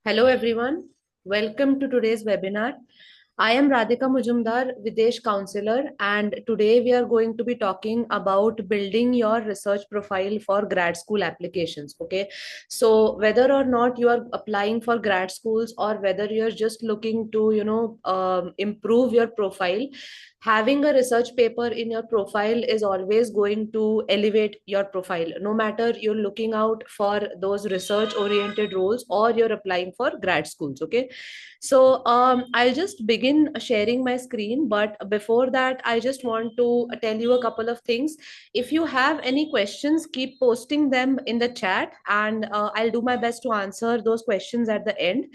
Hello everyone, welcome to today's webinar. I am Radhika Mujumdar, Videsh counselor, and today we are going to be talking about building your research profile for grad school applications. Okay, so whether or not you are applying for grad schools or whether you're just looking to, improve your profile, having a research paper in your profile is always going to elevate your profile, no matter you're looking out for those research oriented roles or you're applying for grad schools. Okay, so I'll just begin sharing my screen, but before that, I just want to tell you a couple of things. If you have any questions, keep posting them in the chat, and I'll do my best to answer those questions at the end.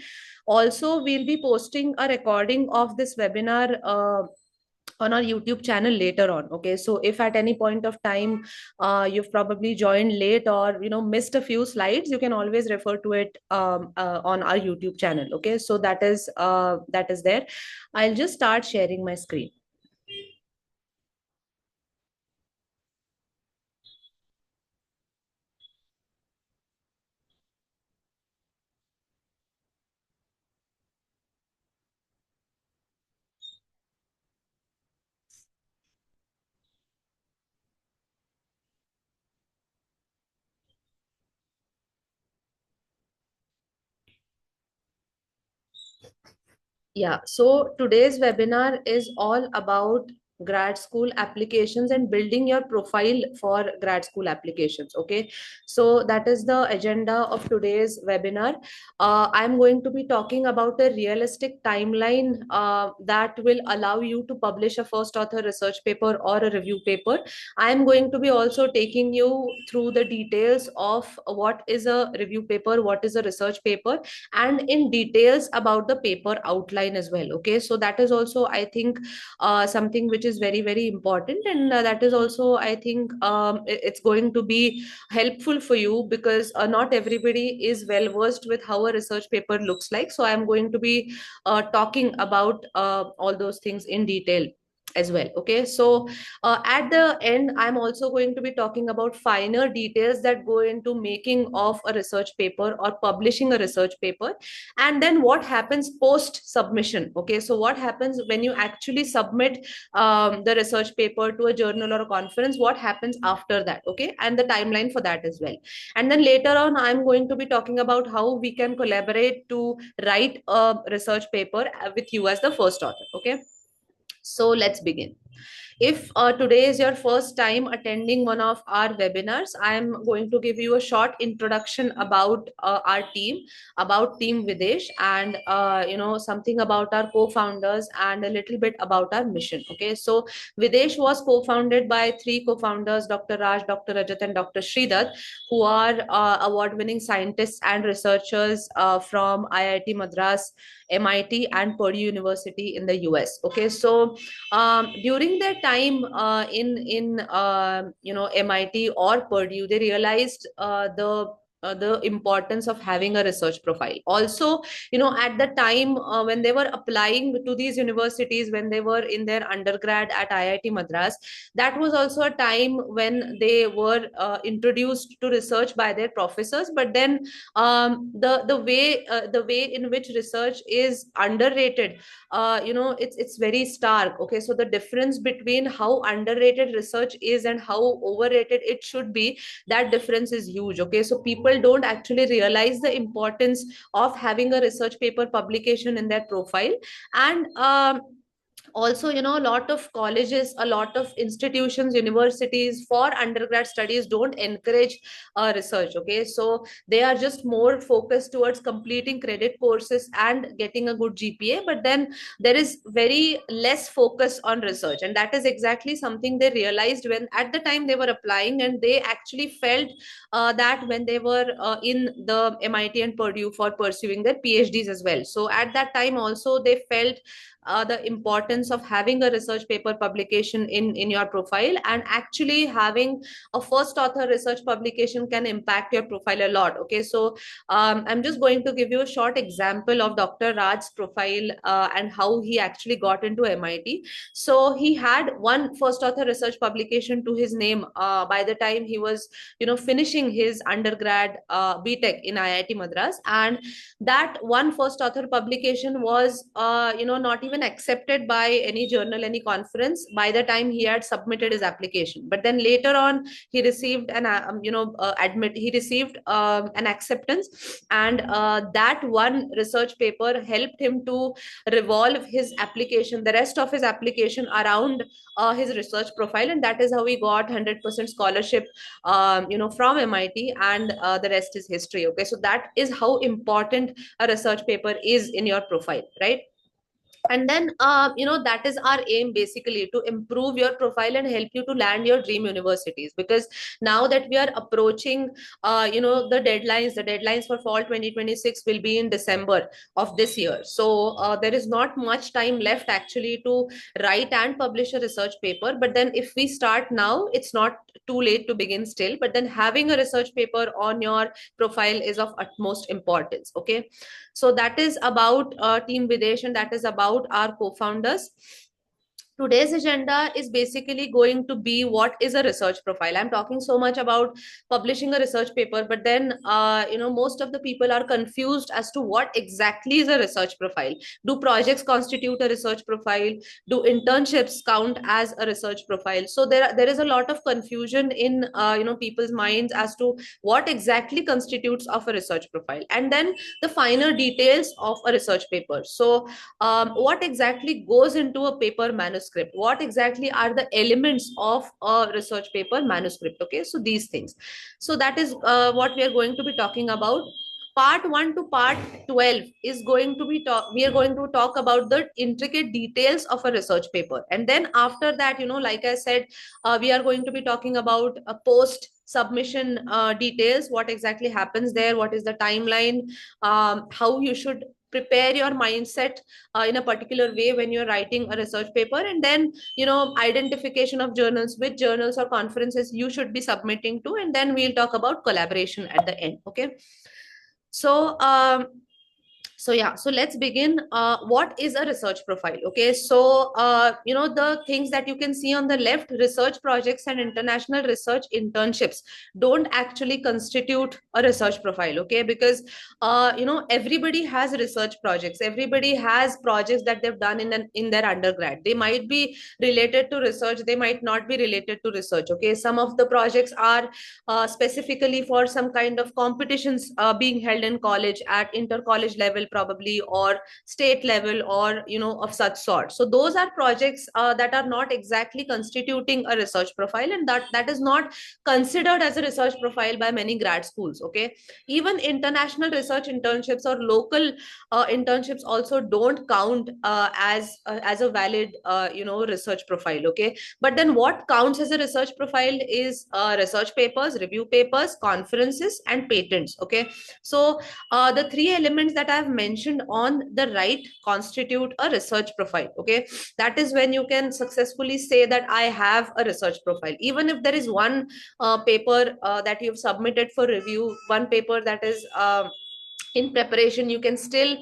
Also, we'll be posting a recording of this webinar on our YouTube channel later on. Okay, so if at any point of time you've probably joined late or missed a few slides, you can always refer to it on our YouTube channel. Okay, so that is there. I'll just start sharing my screen. Yeah, so today's webinar is all about grad school applications and building your profile for grad school applications. Okay, so that is the agenda of today's webinar. I'm going to be talking about a realistic timeline that will allow you to publish a first author research paper or a review paper. I'm going to be also taking you through the details of what is a review paper, what is a research paper, and in details about the paper outline as well. Okay, so that is also, I think, something which is very very important, and that is also, I think, it's going to be helpful for you because not everybody is well versed with how a research paper looks like. So I'm going to be talking about all those things in detail as well. Okay, so at the end, I'm also going to be talking about finer details that go into making of a research paper or publishing a research paper, and then what happens post submission. Okay, so what happens when you actually submit the research paper to a journal or a conference, what happens after that. Okay, and the timeline for that as well. And then later on, I'm going to be talking about how we can collaborate to write a research paper with you as the first author. Okay, so let's begin. If today is your first time attending one of our webinars, I am going to give you a short introduction about our team, about Team Videsh, and something about our co-founders and a little bit about our mission. Okay, so Videsh was co-founded by three co-founders, Dr. Raj, Dr. Rajat, and Dr. Sridat, who are award-winning scientists and researchers from IIT Madras, MIT, and Purdue University in the US. Okay, so during their time in MIT or Purdue, they realized the importance of having a research profile. Also, at the time when they were applying to these universities, when they were in their undergrad at IIT Madras, that was also a time when they were introduced to research by their professors. But then the way in which research is underrated, it's very stark. Okay, so the difference between how underrated research is and how overrated it should be, that difference is huge. Okay, so people don't actually realize the importance of having a research paper publication in their profile. And also, a lot of colleges, a lot of institutions, universities for undergrad studies don't encourage research. Okay, so they are just more focused towards completing credit courses and getting a good GPA, but then there is very less focus on research, and that is exactly something they realized when at the time they were applying, and they actually felt that when they were in the MIT and Purdue for pursuing their PhDs as well. So at that time also they felt the importance of having a research paper publication in your profile. And actually having a first author research publication can impact your profile a lot. Okay, so I'm just going to give you a short example of Dr. Raj's profile and how he actually got into MIT. So he had one first author research publication to his name by the time he was, finishing his undergrad BTech in IIT Madras. And that one first author publication was, not even accepted by any journal, any conference by the time he had submitted his application. But then later on, he received he received an acceptance, and that one research paper helped him to revolve his application, the rest of his application, around his research profile. And that is how he got 100% scholarship from MIT, and the rest is history. Okay, so that is how important a research paper is in your profile, right? And then that is our aim, basically, to improve your profile and help you to land your dream universities. Because now that we are approaching the deadlines for fall 2026 will be in December of this year. So there is not much time left actually to write and publish a research paper. But then if we start now, it's not too late to begin still. But then having a research paper on your profile is of utmost importance. Okay, so that is about Team Videsh, and that is about our co-founders. Today's agenda is basically going to be what is a research profile. I'm talking so much about publishing a research paper, but then most of the people are confused as to what exactly is a research profile. Do projects constitute a research profile? Do internships count as a research profile? So there is a lot of confusion in people's minds as to what exactly constitutes of a research profile, and then the finer details of a research paper. So what exactly goes into a paper manuscript? What exactly are the elements of a research paper manuscript? Okay, so these things. So that is what we are going to be talking about. Part 1 to part 12 is going to be we are going to talk about the intricate details of a research paper. And then after that, like I said, we are going to be talking about a post submission details, what exactly happens there, what is the timeline, how you should prepare your mindset in a particular way when you're writing a research paper. And then identification of journals, which journals or conferences you should be submitting to. And then we'll talk about collaboration at the end. Okay, so so let's begin. What is a research profile? Okay, so the things that you can see on the left, research projects and international research internships, don't actually constitute a research profile. Okay, because everybody has research projects, everybody has projects that they've done in their undergrad. They might be related to research, they might not be related to research. Okay, some of the projects are specifically for some kind of competitions being held in college at inter-college level probably, or state level, or of such sort. So those are projects that are not exactly constituting a research profile, and that is not considered as a research profile by many grad schools. Okay, even international research internships or local internships also don't count as a valid research profile. Okay, but then what counts as a research profile is research papers, review papers, conferences, and patents. Okay, so the three elements that I've mentioned on the right constitute a research profile. Okay, that is when you can successfully say that I have a research profile. Even if there is one paper that you've submitted for review, one paper that is in preparation, you can still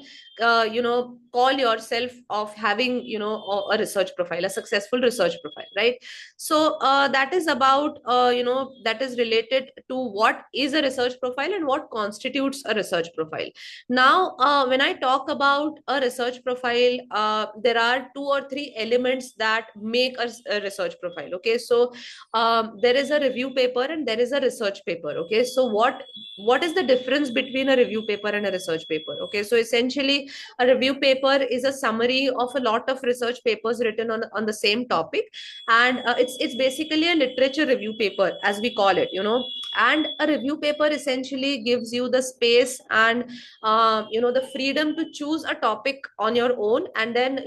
call yourself of having a research profile, a successful research profile, right? So that is about that is related to what is a research profile and what constitutes a research profile. Now when I talk about a research profile, there are two or three elements that make a research profile. Okay, so there is a review paper and there is a research paper. Okay, so what is the difference between a review paper and a research paper? Okay, so essentially a review paper is a summary of a lot of research papers written on the same topic, and it's basically a literature review paper, as we call it. And a review paper essentially gives you the space and the freedom to choose a topic on your own, and then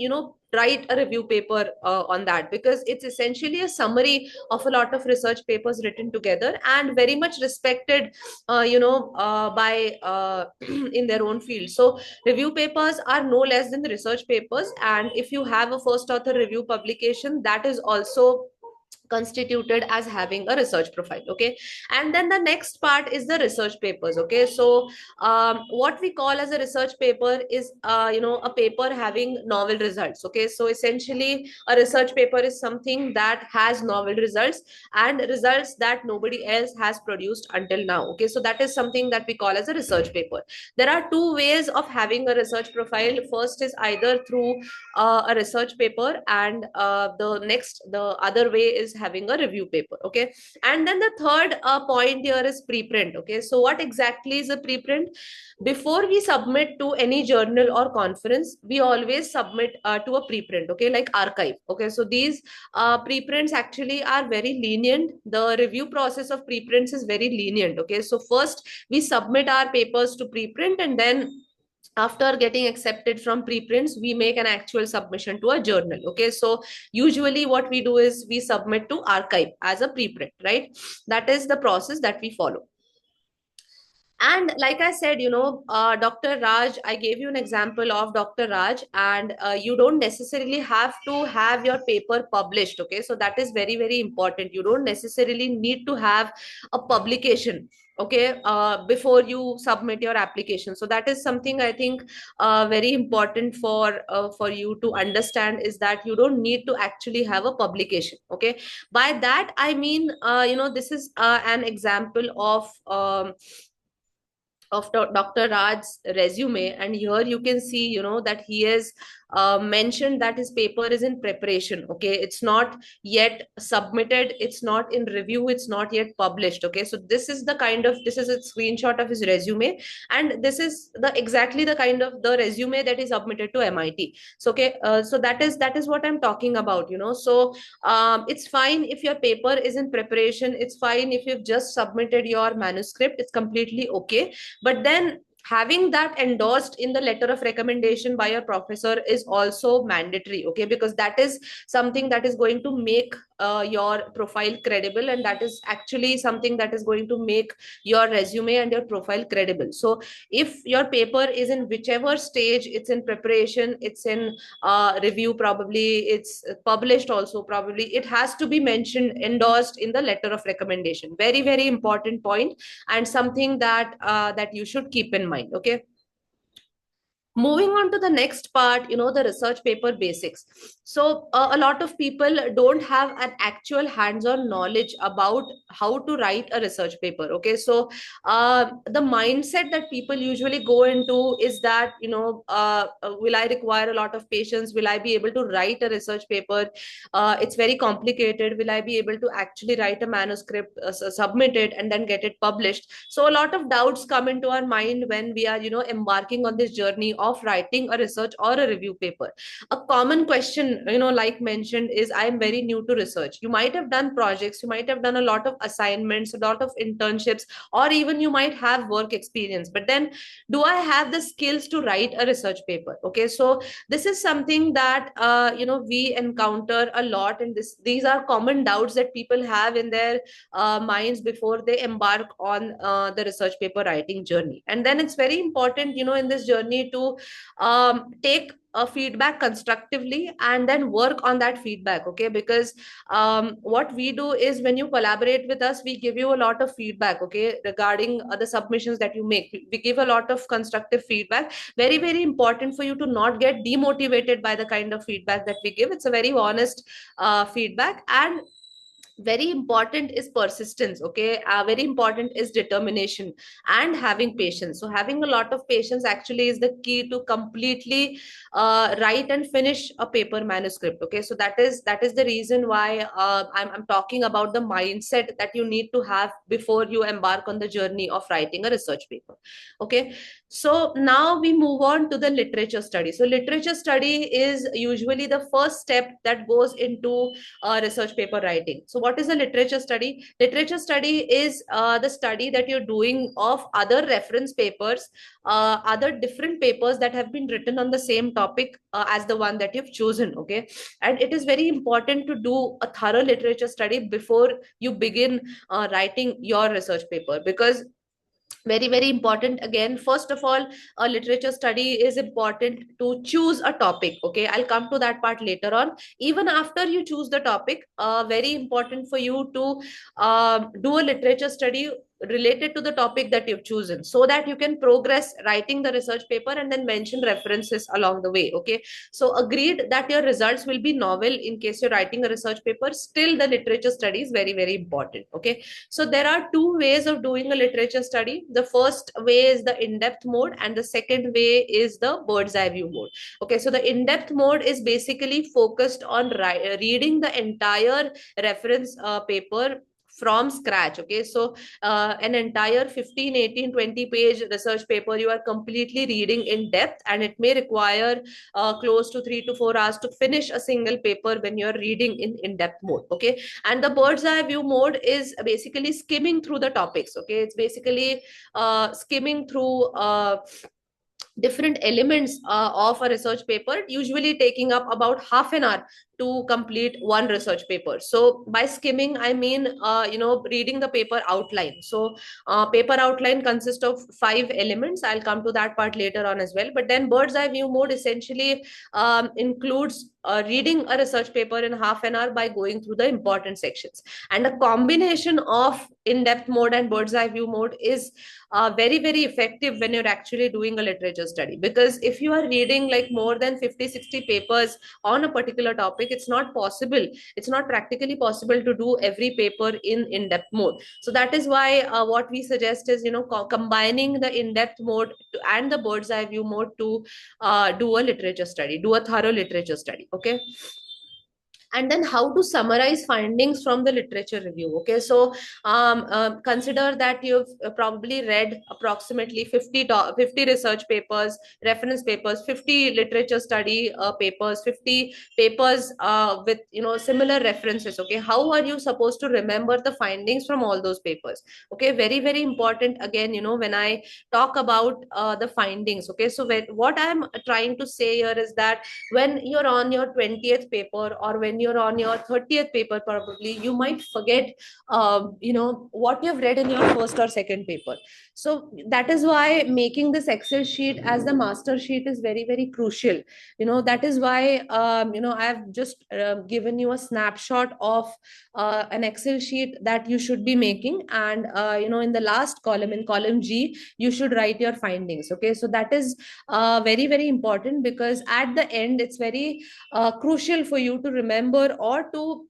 write a review paper on that, because it's essentially a summary of a lot of research papers written together and very much respected by in their own field. So review papers are no less than the research papers, and if you have a first author review publication, that is also constituted as having a research profile. Okay, and then the next part is the research papers. Okay, so what we call as a research paper is a paper having novel results. Okay, so essentially a research paper is something that has novel results and results that nobody else has produced until now. Okay, so that is something that we call as a research paper. There are two ways of having a research profile. First is either through a research paper, and the other way is having a review paper. Okay, and then the third point here is preprint. Okay, so what exactly is a preprint? Before we submit to any journal or conference, we always submit to a preprint. Okay, like archive. Okay, so these preprints actually are very lenient. The review process of preprints is very lenient. Okay, so first we submit our papers to preprint, and then after getting accepted from preprints, we make an actual submission to a journal. Okay, so usually what we do is we submit to archive as a preprint, right? That is the process that we follow. And like I said, Dr. Raj, I gave you an example of Dr. Raj, and you don't necessarily have to have your paper published. Okay, so that is very, very important. You don't necessarily need to have a publication. Okay, before you submit your application. So that is something I think very important for you to understand, is that you don't need to actually have a publication. Okay, by that I mean, this is an example of Dr. Raj's resume, and here you can see, that he has mentioned that his paper is in preparation. Okay, it's not yet submitted, it's not in review, it's not yet published. Okay, so this is a screenshot of his resume, and this is exactly the kind of the resume that is submitted to MIT. So okay, so that is what I'm talking about. So it's fine if your paper is in preparation, it's fine if you've just submitted your manuscript, it's completely okay. But then having that endorsed in the letter of recommendation by your professor is also mandatory. Okay, because that is something that is going to make your profile credible, and that is actually something that is going to make your resume and your profile credible. So if your paper is in whichever stage, it's in preparation, it's in review, probably it's published also, probably it has to be mentioned, endorsed in the letter of recommendation. Very, very important point, and something that you should keep in mind. Okay, moving on to the next part, the research paper basics. So a lot of people don't have an actual hands-on knowledge about how to write a research paper. Okay, so the mindset that people usually go into is that, will I require a lot of patience, will I be able to write a research paper, it's very complicated, will I be able to actually write a manuscript, submit it, and then get it published? So a lot of doubts come into our mind when we are, embarking on this journey of writing a research or a review paper. A common question, like mentioned, is I am very new to research. You might have done projects, you might have done a lot of assignments, a lot of internships, or even you might have work experience, but then do I have the skills to write a research paper? Okay, so this is something that we encounter a lot, and these are common doubts that people have in their minds before they embark on the research paper writing journey. And then it's very important, in this journey to take a feedback constructively and then work on that feedback. Okay, because what we do is, when you collaborate with us, we give you a lot of feedback, okay, regarding the submissions that you make. We give a lot of constructive feedback. Very, very important for you to not get demotivated by the kind of feedback that we give. It's a very honest feedback. And very important is persistence. Okay, very important is determination and having patience. So having a lot of patience actually is the key to completely write and finish a paper manuscript. Okay, so that is the reason why I'm talking about the mindset that you need to have before you embark on the journey of writing a research paper. Okay, so now we move on to the literature study. So literature study is usually the first step that goes into research paper writing. So what is a literature study? Literature study is the study that you're doing of other reference papers, other different papers that have been written on the same topic as the one that you've chosen. Okay, and it is very important to do a thorough literature study before you begin writing your research paper, because very very important, again, first of all, a literature study is important to choose a topic. Okay, I'll come to that part later on. Even after you choose the topic, very important for you to do a literature study related to the topic that you've chosen, so that you can progress writing the research paper and then mention references along the way. Okay, so agreed that your results will be novel in case you're writing a research paper, still the literature study is very very important. Okay, so there are two ways of doing a literature study. The first way is the in-depth mode, and the second way is the bird's eye view mode. Okay, so the in-depth mode is basically focused on reading the entire reference paper from scratch. Okay, so an entire 15, 18, 20 page research paper you are completely reading in depth, and it may require close to 3 to 4 hours to finish a single paper when you're reading in in-depth mode. Okay, and the bird's eye view mode is basically skimming through the topics. Okay, it's basically skimming through different elements of a research paper, usually taking up about half an hour to complete one research paper. So by skimming, I mean, reading the paper outline. So paper outline consists of 5 elements. I'll come to that part later on as well. But then bird's eye view mode essentially includes reading a research paper in half an hour by going through the important sections. And a combination of in-depth mode and bird's eye view mode is very very effective when you're actually doing a literature study, because if you are reading like more than 50-60 papers on a particular topic, it's not possible, it's not practically possible to do every paper in in-depth mode. So that is why what we suggest is, combining the in-depth mode and the bird's eye view mode to do a literature study, do a thorough literature study. Okay, and then how to summarize findings from the literature review. Okay, so consider that you've probably read approximately 50 research papers, reference papers, 50 literature study papers, 50 papers with similar references. Okay, how are you supposed to remember the findings from all those papers? Okay, very very important, again, when I talk about the findings. Okay, so what I'm trying to say here is that when you're on your 20th paper, or when you're on your 30th paper, probably you might forget what you've read in your first or second paper. So that is why making this Excel sheet as the master sheet is very very crucial. That is why I've just given you a snapshot of an Excel sheet that you should be making, and in the last column, in column G, you should write your findings. Okay, so that is very very important, because at the end it's very crucial for you to remember, or to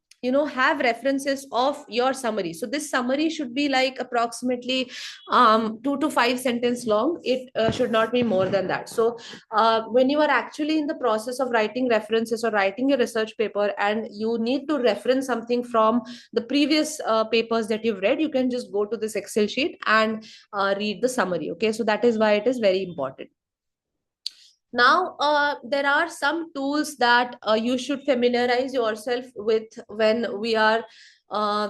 have references of your summary. So this summary should be like approximately 2 to 5 sentence long. It should not be more than that. So when you are actually in the process of writing references or writing a research paper, and you need to reference something from the previous papers that you've read, you can just go to this Excel sheet and read the summary. Okay, so that is why it is very important. Now, there are some tools that you should familiarize yourself with when we are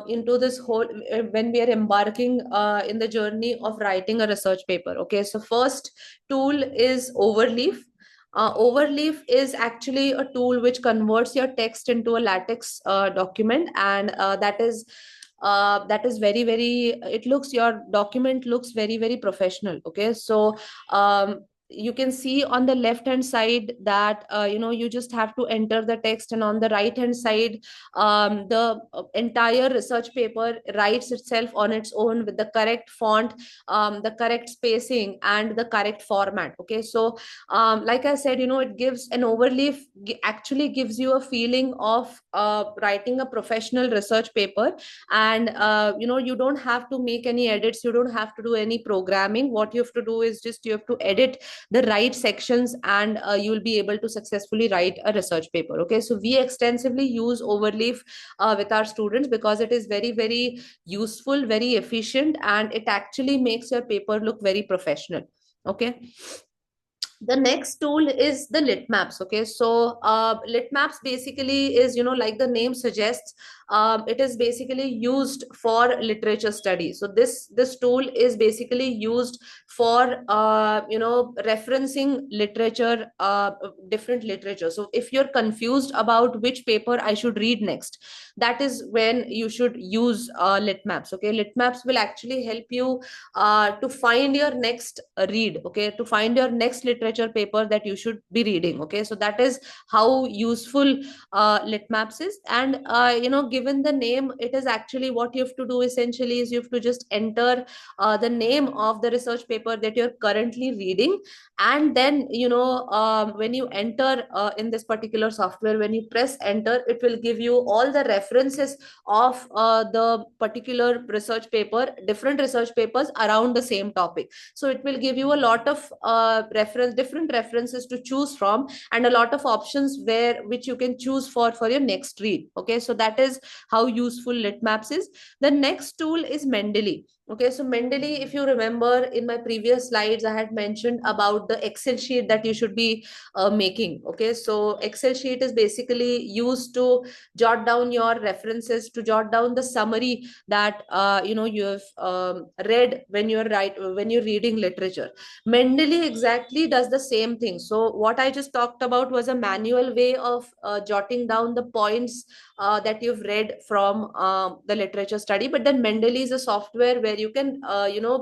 into this whole, when we are embarking in the journey of writing a research paper. Okay, so first tool is Overleaf. Overleaf is actually a tool which converts your text into a LaTeX document, and that is very very, it looks, your document looks very very professional. Okay, so you can see on the left hand side that you just have to enter the text, and on the right hand side the entire research paper writes itself on its own with the correct font, the correct spacing, and the correct format. Okay, so like I said, it gives an Overleaf, actually gives you a feeling of writing a professional research paper. And you don't have to make any edits, you don't have to do any programming. What you have to do is just you have to edit the right sections, and you'll be able to successfully write a research paper. Okay, so we extensively use Overleaf with our students, because it is very very useful, very efficient, and it actually makes your paper look very professional. Okay, The next tool is the lit maps. Okay, so lit maps basically is, like the name suggests, it is basically used for literature study. So this tool is basically used for referencing literature, different literature. So if you're confused about which paper I should read next, that is when you should use lit maps. Okay, lit maps will actually help you to find your next read. Okay, to find your next literature paper that you should be reading. Okay, so that is how useful lit maps is. And given the name, it is actually, what you have to do essentially is you have to just enter the name of the research paper that you're currently reading. And then when you enter in this particular software, when you press enter, it will give you all the references of the particular research paper, different research papers around the same topic. So it will give you a lot of different references to choose from, and a lot of options which you can choose for your next read. Okay, so that is how useful lit maps is. The next tool is Mendeley. Okay, so Mendeley, if you remember in my previous slides, I had mentioned about the Excel sheet that you should be making. Okay, so Excel sheet is basically used to jot down your references, to jot down the summary that you have read when you're reading literature. Mendeley exactly does the same thing. So what I just talked about was a manual way of jotting down the points that you've read from the literature study. But then Mendeley is a software where you can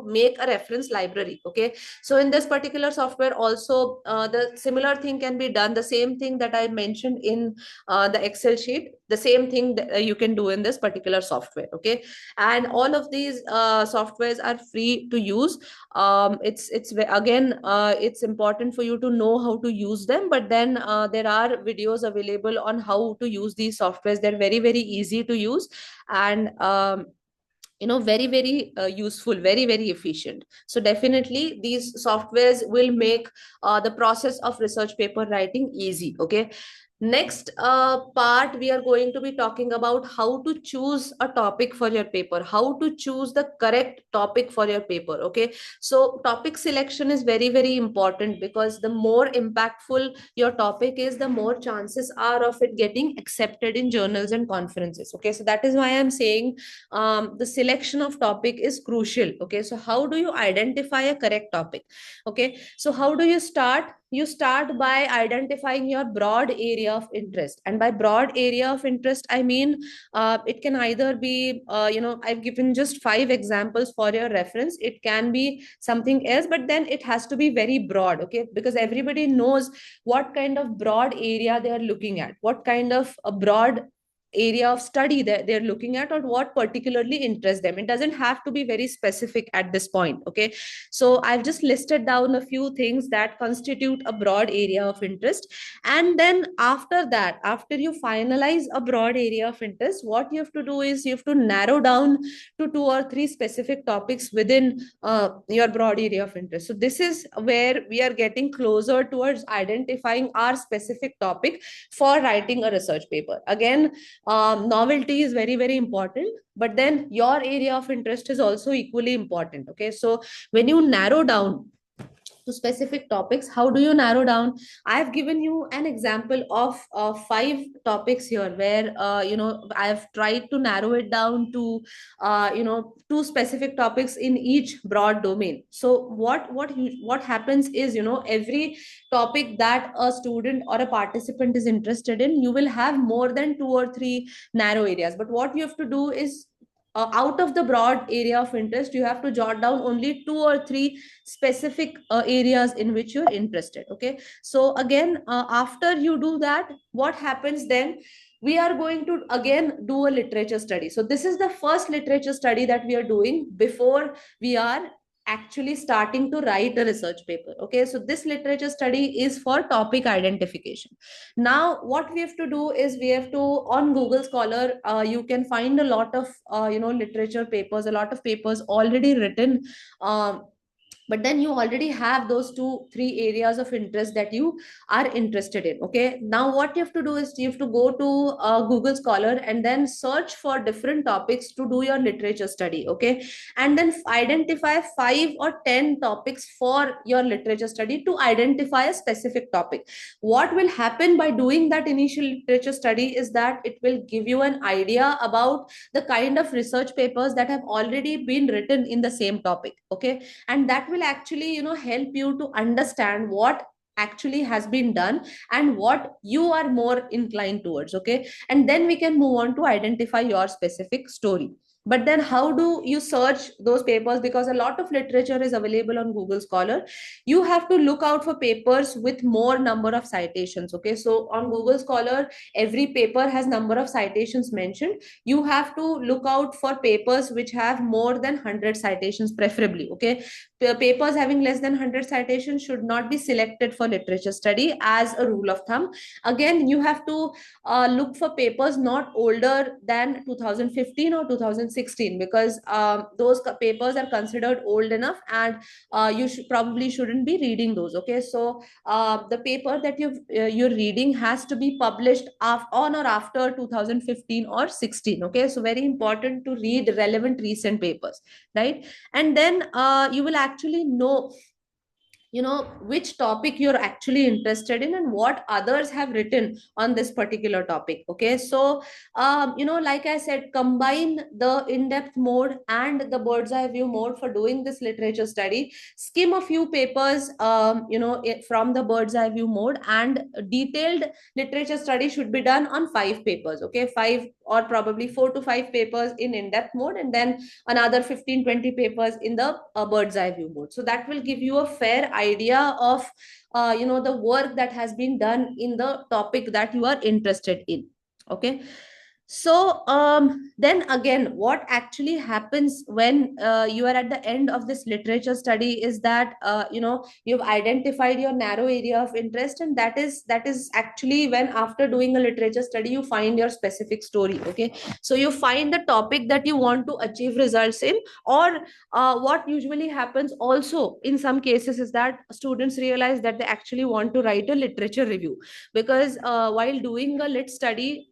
make a reference library. Okay, so in this particular software also, the similar thing can be done, the same thing that I mentioned in the Excel sheet, the same thing that you can do in this particular software. Okay, and all of these softwares are free to use. It's again, it's important for you to know how to use them, but then there are videos available on how to use these softwares. They're very, very easy to use, and very, very useful, very, very efficient. So definitely these softwares will make the process of research paper writing easy. Okay, next part, we are going to be talking about how to choose a topic for your paper, how to choose the correct topic for your paper. Okay, so topic selection is very, very important, because the more impactful your topic is, the more chances are of it getting accepted in journals and conferences. Okay, so that is why I'm saying the selection of topic is crucial. Okay, so how do you identify a correct topic? Okay, so how do you start? You start by identifying your broad area of interest. And by broad area of interest, I mean, it can either be I've given just 5 examples for your reference. It can be something else, but then it has to be very broad. Okay, because everybody knows what kind of broad area they are looking at, what kind of a broad area of study that they're looking at, or what particularly interests them. It doesn't have to be very specific at this point. Okay, so I've just listed down a few things that constitute a broad area of interest. And then after that, after you finalize a broad area of interest, what you have to do is you have to narrow down to 2 or 3 specific topics within your broad area of interest. So this is where we are getting closer towards identifying our specific topic for writing a research paper. Again, novelty is very, very important, but then your area of interest is also equally important. Okay, so when you narrow down to specific topics, how do you narrow down? I've given you an example of 5 topics here, where I've tried to narrow it down to 2 specific topics in each broad domain. So what happens is, every topic that a student or a participant is interested in, you will have more than 2 or 3 narrow areas. But what you have to do is, out of the broad area of interest, you have to jot down only 2 or 3 specific areas in which you're interested. Okay, so again, after you do that, what happens then? We are going to again do a literature study. So this is the first literature study that we are doing before we are actually starting to write a research paper. Okay, so this literature study is for topic identification. Now what we have to do is, we have to, on Google Scholar, you can find a lot of literature papers, a lot of papers already written um, but then you already have those 2 3 areas of interest that you are interested in. Okay, now what you have to do is you have to go to Google Scholar and then search for different topics to do your literature study. Okay, and then identify 5 or 10 topics for your literature study to identify a specific topic. What will happen by doing that initial literature study is that it will give you an idea about the kind of research papers that have already been written in the same topic. Okay, and that will actually help you to understand what actually has been done and what you are more inclined towards. Okay, and then we can move on to identify your specific story. But then how do you search those papers? Because a lot of literature is available on Google Scholar. You have to look out for papers with more number of citations. Okay, so on Google Scholar, every paper has number of citations mentioned. You have to look out for papers which have more than 100 citations preferably. Okay, papers having less than 100 citations should not be selected for literature study as a rule of thumb. Again, you have to look for papers not older than 2015 or 2016, because those papers are considered old enough, and you probably shouldn't be reading those. Okay, so the paper that you're reading has to be published on or after 2015 or 16. Okay, so very important to read relevant recent papers, right? And then you will actually know which topic you're actually interested in and what others have written on this particular topic. Okay, so like I said, combine the in-depth mode and the bird's eye view mode for doing this literature study. Skim a few papers from the bird's eye view mode, and detailed literature study should be done on 5 papers. Okay, 5 or probably 4 to 5 papers in in-depth mode, and then another 15-20 papers in the bird's eye view mode. So that will give you a fair idea of the work that has been done in the topic that you are interested in. Okay, so then again, what actually happens when you are at the end of this literature study is that you've identified your narrow area of interest, and that is actually when, after doing a literature study, you find your specific story. Okay, so you find the topic that you want to achieve results in. Or what usually happens also in some cases is that students realize that they actually want to write a literature review, because while doing a lit study,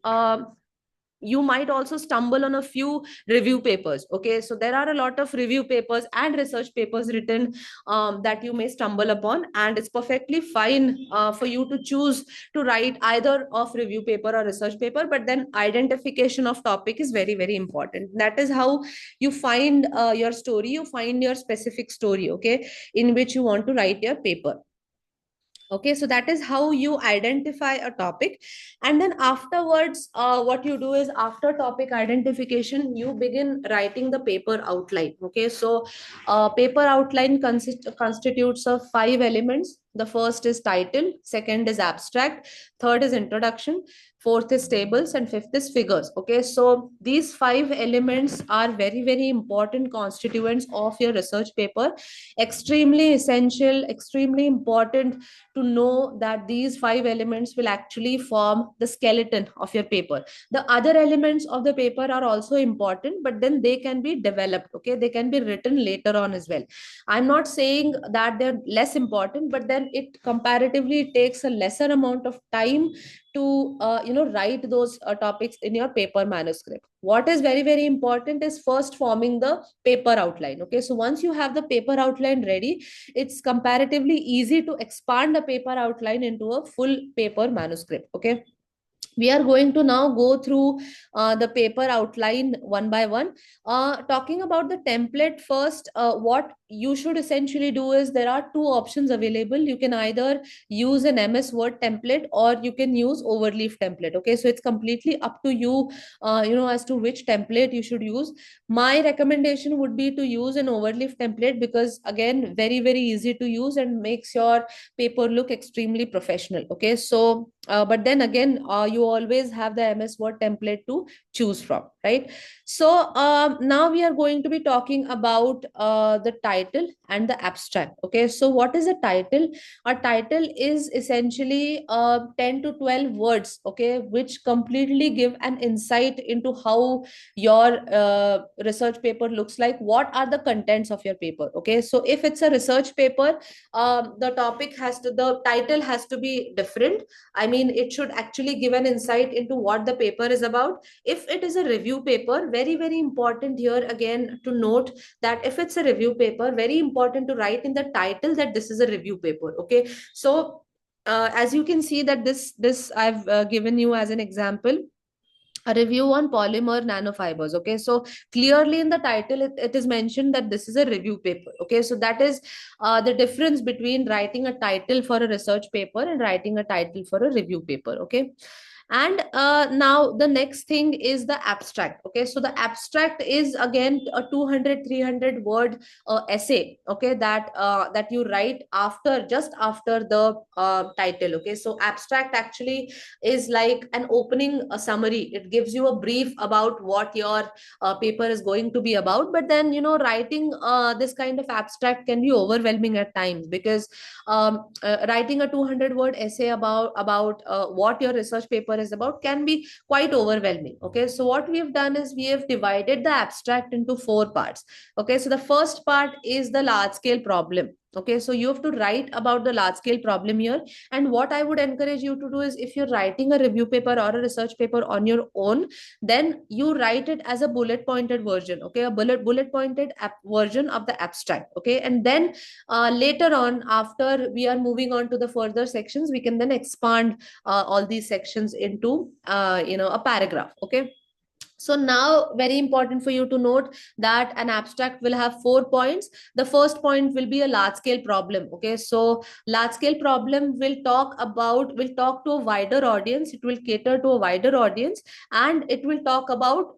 you might also stumble on a few review papers. Okay, so there are a lot of review papers and research papers written that you may stumble upon, and it's perfectly fine for you to choose to write either of review paper or research paper. But then identification of topic is very, very important. That is how you find your story, you find your specific story, okay, in which you want to write your paper. Okay, so that is how you identify a topic. And then afterwards, what you do is, after topic identification, you begin writing the paper outline. Okay, so paper outline constitutes of 5 elements. The first is title, second is abstract, third is introduction, fourth is tables, and fifth is figures. Okay, so these 5 elements are very, very important constituents of your research paper. Extremely essential, extremely important to know that these 5 elements will actually form the skeleton of your paper. The other elements of the paper are also important, but then they can be developed. Okay, they can be written later on as well. I'm not saying that they're less important, but then it comparatively takes a lesser amount of time to write those topics in your paper manuscript. What is very, very important is first forming the paper outline. Okay, so once you have the paper outline ready, it's comparatively easy to expand a paper outline into a full paper manuscript. Okay, we are going to now go through the paper outline one by one. Talking about the template first, what you should essentially do is, there are 2 options available. You can either use an MS Word template, or you can use overleaf template. Okay, so it's completely up to you, as to which template you should use. My recommendation would be to use an overleaf template, because again, very, very easy to use and makes your paper look extremely professional. Okay, so But then again, you always have the MS Word template to choose from, right? So now we are going to be talking about the title and the abstract. Okay, so what is a title? A title is essentially 10 to 12 words, okay, which completely give an insight into how your research paper looks like. What are the contents of your paper? Okay, so if it's a research paper, the title has to be different. I mean, it should actually give an insight into what the paper is about. If it is a review paper, very, very important here again to note that if it's a review paper, very important to write in the title that this is a review paper. Okay. So, as you can see that this I've given you as an example, a review on polymer nanofibers. Okay, so clearly in the title it is mentioned that this is a review paper. Okay, so that is the difference between writing a title for a research paper and writing a title for a review paper. Okay, and now the next thing is the abstract. Okay, so the abstract is again a 200 300 word essay, okay, that you write after, just after the title. Okay, so abstract actually is like an opening a summary. It gives you a brief about what your paper is going to be about. But then, writing this kind of abstract can be overwhelming at times, because writing a 200-word essay about what your research paper is about can be quite overwhelming. Okay, so what we have done is we have divided the abstract into four parts. Okay, so the first part is the large scale problem. Okay, so you have to write about the large scale problem here. And what I would encourage you to do is, if you're writing a review paper or a research paper on your own, then you write it as a bullet pointed version. Okay, a bullet pointed version of the abstract. Okay, and then later on, after we are moving on to the further sections, we can then expand all these sections into a paragraph. Okay, so now, very important for you to note that an abstract will have 4 points. The first point will be a large scale problem. Okay, so large scale problem will talk to a wider audience. It will cater to a wider audience, and it will talk about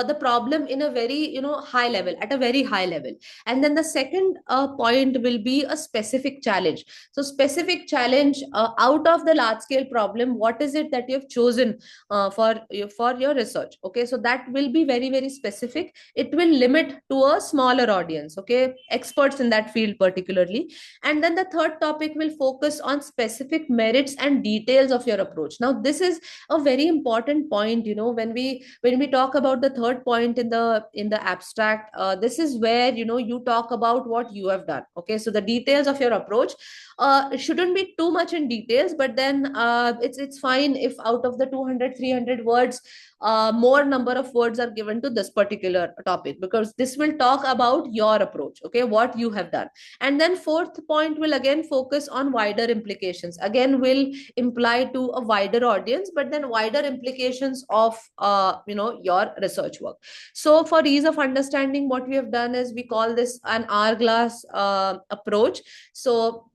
the problem in a very, high level, at a very high level. And then the second point will be a specific challenge. So specific challenge, out of the large scale problem, what is it that you have chosen for your research? Okay, so that will be very, very specific. It will limit to a smaller audience, okay, experts in that field particularly. And then the third topic will focus on specific merits and details of your approach. Now this is a very important point. When we talk about the third point in the abstract, this is where you talk about what you have done. Okay, so the details of your approach, it shouldn't be too much in details, but then it's fine if out of the 200 300 words, more number of words are given to this particular topic, because this will talk about your approach. Okay, what you have done. And then fourth point will again focus on wider implications, again will imply to a wider audience, but then wider implications of your research work. So for ease of understanding, what we have done is we call this an hourglass approach. So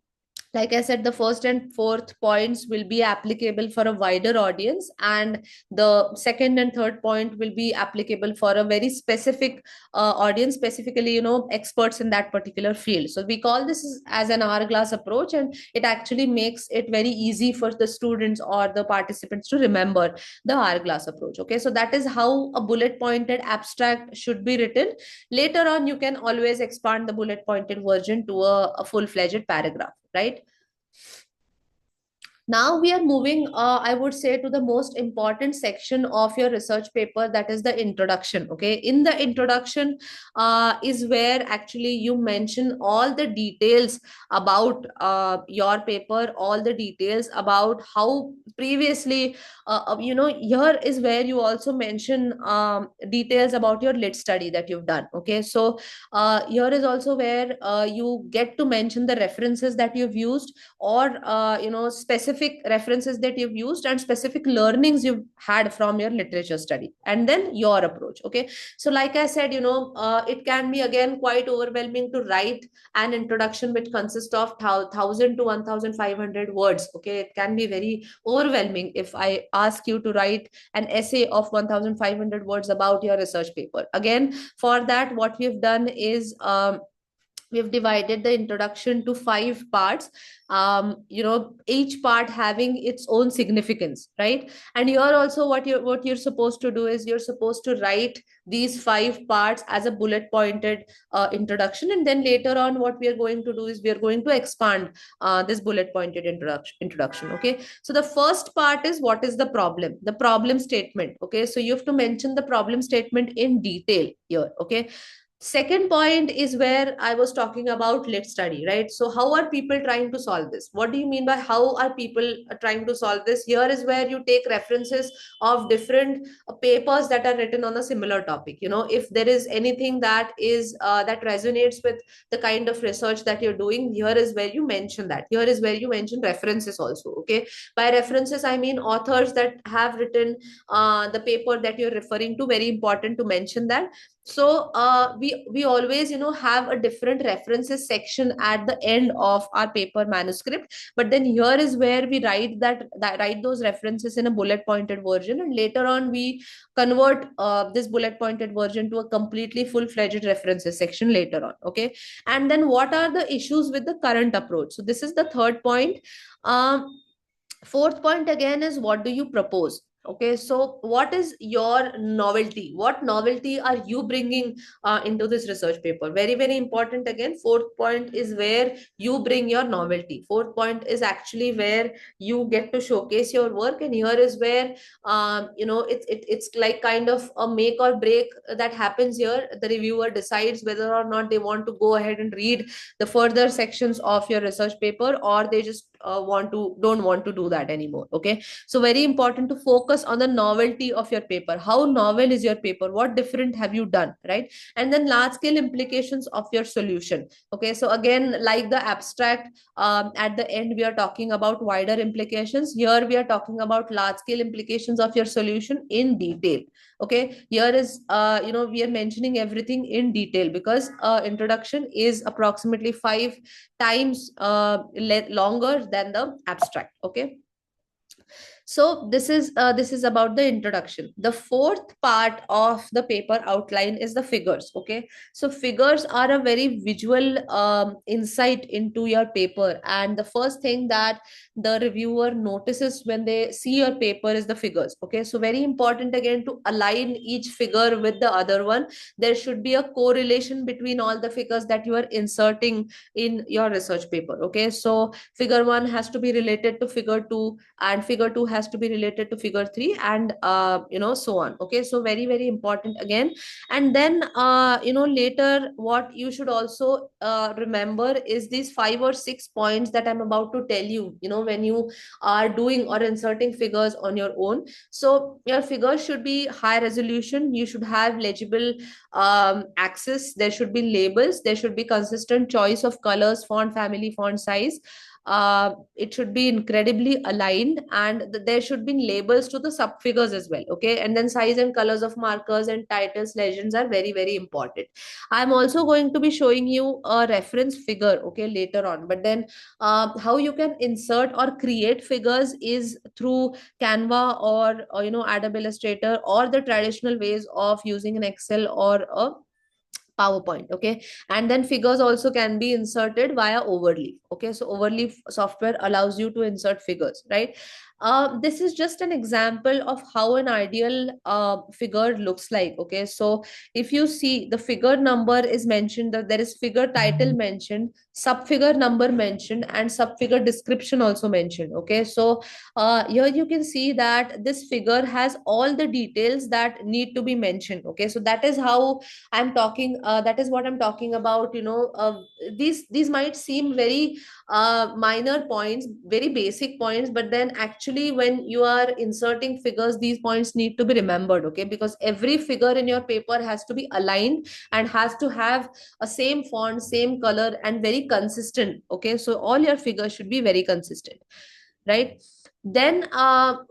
like I said, the first and fourth points will be applicable for a wider audience, and the second and third point will be applicable for a very specific audience, specifically, experts in that particular field. So we call this as an hourglass approach, and it actually makes it very easy for the students or the participants to remember the hourglass approach. Okay, so that is how a bullet pointed abstract should be written. Later on, you can always expand the bullet pointed version to a full-fledged paragraph, right? Now we are moving, I would say, to the most important section of your research paper, that is the introduction. Okay, in the introduction is where actually you mention all the details about your paper, all the details about how previously, here is where you also mention details about your lit study that you've done. Okay, so here is also where you get to mention the references that you've used, or specific references that you've used, and specific learnings you've had from your literature study, and then your approach. Okay, so like I said, it can be again quite overwhelming to write an introduction which consists of 1000 to 1500 words. Okay, it can be very overwhelming if I ask you to write an essay of 1500 words about your research paper. Again, for that, what we've done is we've divided the introduction to 5 parts, each part having its own significance, right? And here also what you're supposed to do is you're supposed to write these 5 parts as a bullet pointed introduction, and then later on what we are going to do is we are going to expand this bullet pointed introduction. Okay, so the first part is what is the problem statement. Okay, so you have to mention the problem statement in detail here. Okay, second point is where I was talking about lit study, right? So how are people trying to solve this? What do you mean by how are people trying to solve this? Here is where you take references of different papers that are written on a similar topic. If there is anything that is that resonates with the kind of research that you're doing, here is where you mention that. Here is where you mention references also. Okay, by references I mean authors that have written the paper that you're referring to. Very important to mention that. So we always have a different references section at the end of our paper manuscript, but then here is where we write those references in a bullet pointed version, and later on we convert this bullet pointed version to a completely full-fledged references section later on. Okay, and then what are the issues with the current approach? So this is the third point. Fourth point again is what do you propose? Okay, so what is your novelty? What novelty are you bringing into this research paper? Very, very important. Again, fourth point is where you bring your novelty. Fourth point is actually where you get to showcase your work, and here is where it's like kind of a make or break that happens here. The reviewer decides whether or not they want to go ahead and read the further sections of your research paper, or they just don't want to do that anymore. Okay, so very important to focus on the novelty of your paper. How novel is your paper? What different have you done, right? And then large scale implications of your solution. Okay, so again, like the abstract, at the end we are talking about wider implications. Here we are talking about large scale implications of your solution in detail. Okay, here is we are mentioning everything in detail because introduction is approximately 5 times longer than the abstract. Okay, so this is about the introduction. The fourth part of the paper outline is the figures. Okay, so figures are a very visual insight into your paper, and the first thing that the reviewer notices when they see your paper is the figures. Okay, so very important again to align each figure with the other one. There should be a correlation between all the figures that you are inserting in your research paper. Okay, so figure 1 has to be related to figure 2, and figure 2 has to be related to figure 3, and so on. Okay, so very, very important again. And then later what you should also remember is these 5 or 6 points that I'm about to tell you, when you are doing or inserting figures on your own. So your figures should be high resolution, you should have legible access, there should be labels, there should be consistent choice of colors, font family, font size. It should be incredibly aligned, and there should be labels to the sub figures as well. Okay, and then size and colors of markers and titles, legends are very, very important. I'm also going to be showing you a reference figure, okay, later on. But then how you can insert or create figures is through Canva or Adobe Illustrator, or the traditional ways of using an Excel or a PowerPoint. Okay, and then figures also can be inserted via overleaf. Okay, so overleaf software allows you to insert figures, right? This is just an example of how an ideal figure looks like. Okay, so if you see, the figure number is mentioned, that there is figure title mentioned, sub figure number mentioned, and sub figure description also mentioned. Okay, so here you can see that this figure has all the details that need to be mentioned. Okay, so that is how I'm talking, that is what I'm talking about. These might seem very minor points, very basic points, but then actually when you are inserting figures, these points need to be remembered. Okay, because every figure in your paper has to be aligned and has to have a same font, same color, and very consistent. Okay, so all your figures should be very consistent, right? Then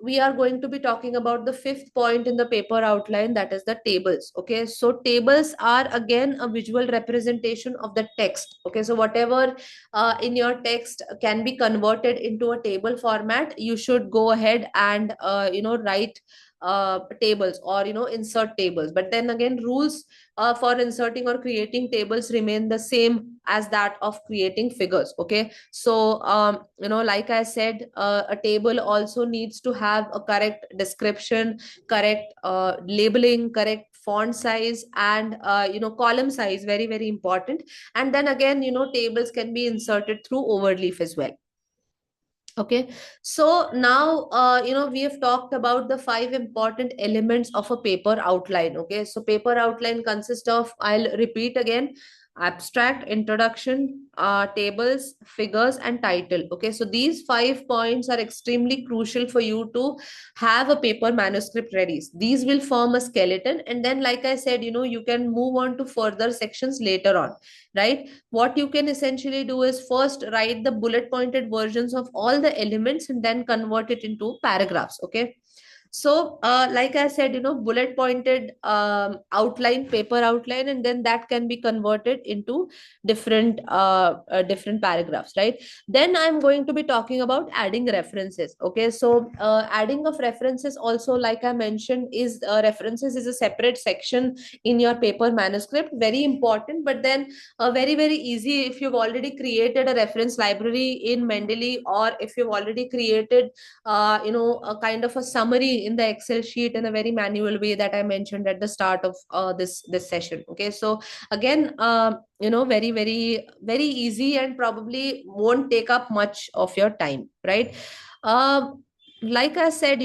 we are going to be talking about the fifth point in the paper outline, that is the tables. Okay, so tables are again a visual representation of the text. Okay, so whatever in your text can be converted into a table format, you should go ahead and write tables, or insert tables. But then again, rules for inserting or creating tables remain the same as that of creating figures. Okay, so like I said, a table also needs to have a correct description, correct labeling, correct font size, and column size, very very important. And then again, tables can be inserted through overleaf as well. Okay, so now we have talked about the five important elements of a paper outline. Okay, so paper outline consists of, I'll repeat again: abstract, introduction, tables, figures, and title. Okay, so these 5 points are extremely crucial for you to have a paper manuscript ready. These will form a skeleton, and then, like I said, you can move on to further sections later on, right? What you can essentially do is first write the bullet pointed versions of all the elements and then convert it into paragraphs. Okay, so like I said, bullet pointed outline, paper outline, and then that can be converted into different paragraphs, right? Then I'm going to be talking about adding references. Okay, so adding of references also, like I mentioned, is references is a separate section in your paper manuscript, very important. But then very very easy if you've already created a reference library in Mendeley, or if you've already created a kind of a summary in the Excel sheet in a very manual way that I mentioned at the start of this session. Okay, so again, very very very easy, and probably won't take up much of your time, right? Like I said,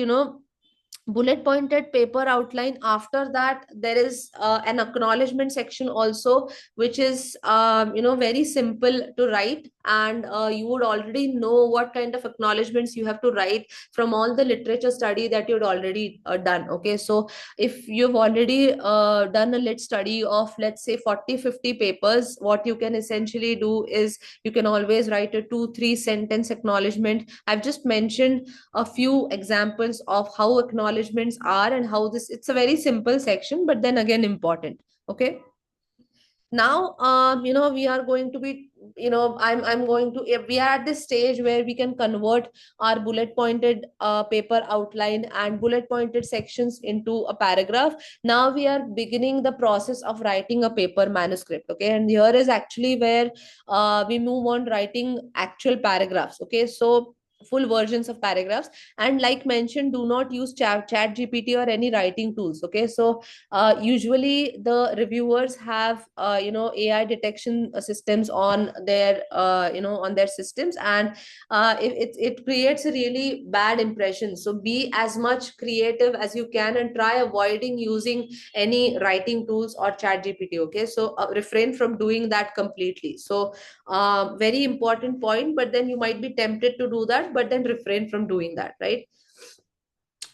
bullet pointed paper outline. After that, there is an acknowledgement section also, which is very simple to write, and you would already know what kind of acknowledgements you have to write from all the literature study that you'd already done. Okay, so if you've already done a lit study of, let's say, 40-50 papers, what you can essentially do is you can always write a 2-3 sentence acknowledgement. I've just mentioned a few examples of how acknowledgements are, and how this, it's a very simple section, but then again important. Okay, now we are going to be, I'm going to, if we are at this stage where we can convert our bullet pointed paper outline and bullet pointed sections into a paragraph. Now we are beginning the process of writing a paper manuscript. Okay, and here is actually where we move on writing actual paragraphs. Okay, so full versions of paragraphs. And like mentioned, do not use chat gpt or any writing tools. Okay, so usually the reviewers have AI detection systems on their on their systems, and it creates a really bad impression. So be as much creative as you can and try avoiding using any writing tools or chat gpt. Okay, so refrain from doing that completely. So very important point, but then you might be tempted to do that, but then refrain from doing that, right?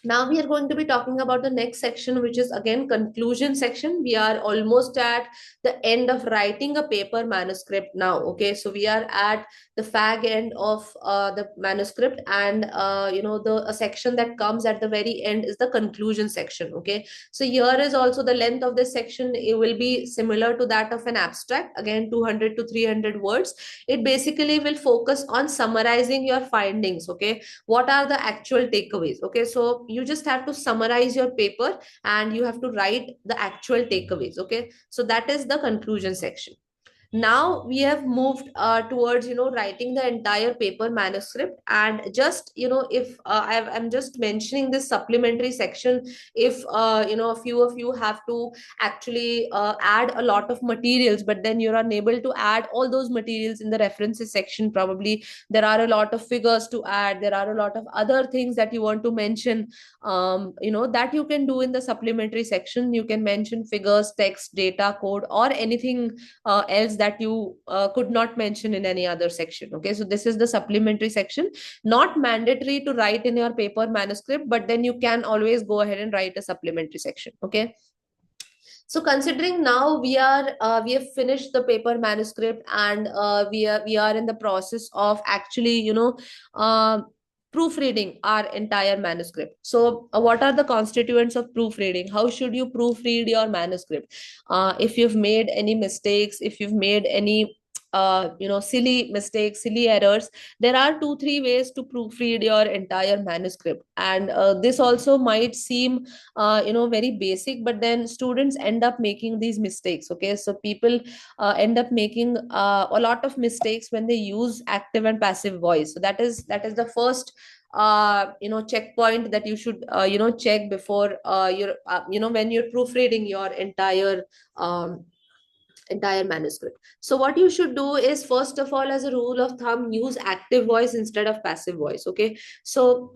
Now we are going to be talking about the next section, which is again conclusion section. We are almost at the end of writing a paper manuscript now. Okay, so we are at the fag end of the manuscript, and the a section that comes at the very end is the conclusion section. Okay, so here is also the length of this section. It will be similar to that of an abstract, again 200 to 300 words. It basically will focus on summarizing your findings. Okay, what are the actual takeaways? Okay, so you just have to summarize your paper and you have to write the actual takeaways. Okay, so that is the conclusion section. Now we have moved towards writing the entire paper manuscript. And just if I'm just mentioning this supplementary section, if a few of you have to actually add a lot of materials, but then you're unable to add all those materials in the references section, probably there are a lot of figures to add, there are a lot of other things that you want to mention, that you can do in the supplementary section. You can mention figures, text, data, code, or anything else that you could not mention in any other section. Okay, so this is the supplementary section. Not mandatory to write in your paper manuscript, but then you can always go ahead and write a supplementary section. Okay, so considering now we have finished the paper manuscript, and we are in the process of actually uh, proofreading our entire manuscript. So what are the constituents of proofreading? How should you proofread your manuscript? If you've made any mistakes, if you've made any silly mistakes, silly errors, there are 2 3 ways to proofread your entire manuscript. And this also might seem very basic, but then students end up making these mistakes. Okay, so people end up making a lot of mistakes when they use active and passive voice. So that is the first checkpoint that you should check before when you're proofreading your um, entire manuscript. So what you should do is, first of all, as a rule of thumb, use active voice instead of passive voice. Okay, so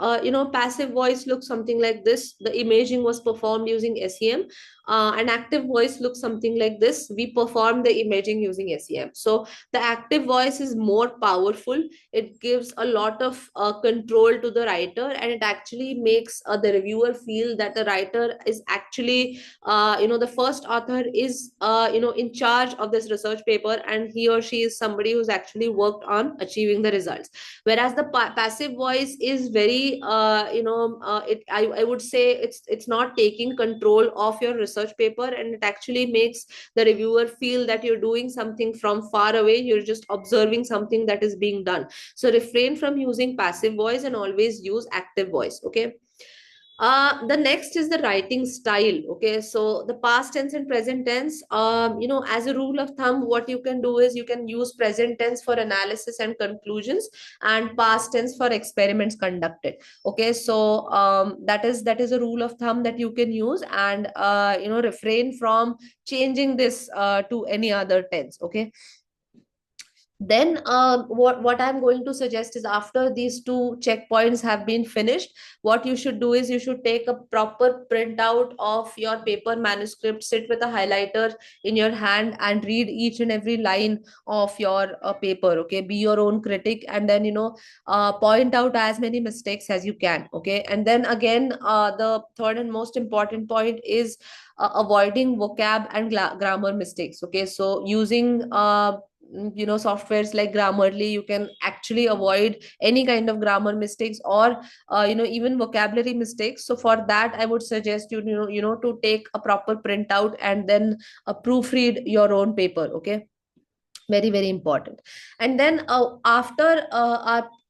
passive voice looks something like this: the imaging was performed using SEM. And active voice looks something like this: we performed the imaging using SEM. So the active voice is more powerful. It gives a lot of control to the writer, and it actually makes the reviewer feel that the writer is actually the first author is in charge of this research paper, and he or she is somebody who's actually worked on achieving the results. Whereas the passive voice is very I would say it's not taking control of your research paper, and it actually makes the reviewer feel that you're doing something from far away, you're just observing something that is being done. So refrain from using passive voice and always use active voice. Okay, the next is the writing style. Okay, so the past tense and present tense, as a rule of thumb, what you can do is you can use present tense for analysis and conclusions, and past tense for experiments conducted. Okay, so that is a rule of thumb that you can use, and refrain from changing this to any other tense. Okay, then what I'm going to suggest is, after these two checkpoints have been finished, what you should do is you should take a proper printout of your paper manuscript, sit with a highlighter in your hand and read each and every line of your paper. Okay, be your own critic, and then point out as many mistakes as you can. Okay, and then again, the third and most important point is avoiding vocab and grammar mistakes. Okay, so using softwares like Grammarly, you can actually avoid any kind of grammar mistakes, or even vocabulary mistakes. So for that, I would suggest to take a proper printout and then proofread your own paper. Okay, very very important. And then after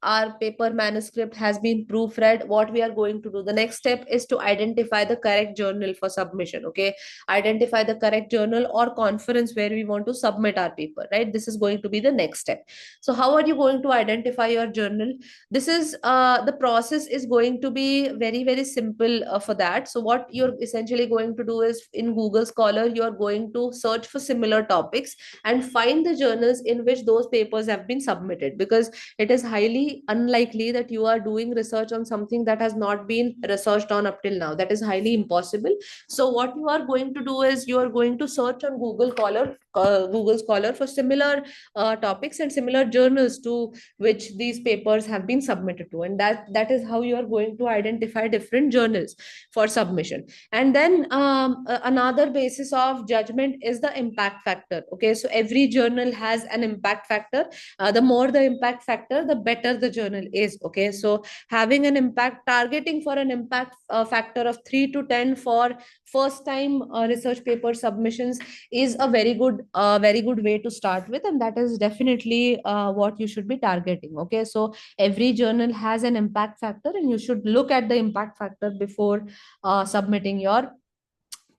our paper manuscript has been proofread, what we are going to do, the next step is to identify the correct journal for submission. Okay, identify the correct journal or conference where we want to submit our paper, right? This is going to be the next step. So how are you going to identify your journal? This is the process is going to be very very simple for that. So what you're essentially going to do is, in Google Scholar, you're going to search for similar topics and find the journals in which those papers have been submitted, because it is highly unlikely that you are doing research on something that has not been researched on up till now. That is highly impossible. So what you are going to do is, you are going to search on Google Scholar for similar topics and similar journals to which these papers have been submitted to, and that is how you are going to identify different journals for submission. And then another basis of judgment is the impact factor. Okay, so every journal has an impact factor. The more the impact factor, the better the journal is. Okay, so having an impact, targeting for an impact factor of 3 to 10 for first time research paper submissions is a very good way to start with, and that is definitely what you should be targeting. Okay, so every journal has an impact factor, and you should look at the impact factor before submitting your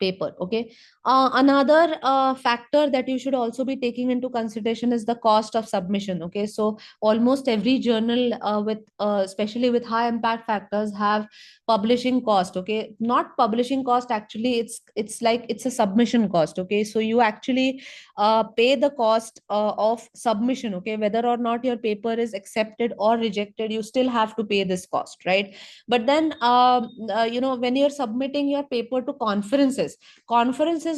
paper. Okay, another factor that you should also be taking into consideration is the cost of submission. Okay, so almost every journal with especially with high impact factors have publishing cost. Okay, not publishing cost, actually it's like it's a submission cost. Okay, so you actually pay the cost of submission. Okay, whether or not your paper is accepted or rejected, you still have to pay this cost, right? But then when you're submitting your paper to conferences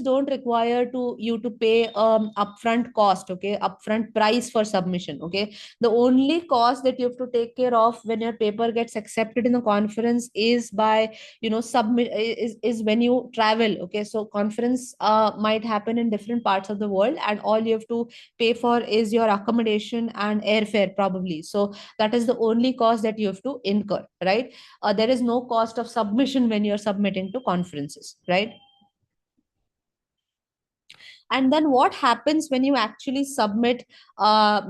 don't require to you to pay upfront cost. Okay, upfront price for submission. Okay, the only cost that you have to take care of when your paper gets accepted in a conference is by submit is when you travel. Okay, so conference might happen in different parts of the world, and all you have to pay for is your accommodation and airfare probably. So that is the only cost that you have to incur, right? There is no cost of submission when you're submitting to conferences, right? And then what happens when you actually submit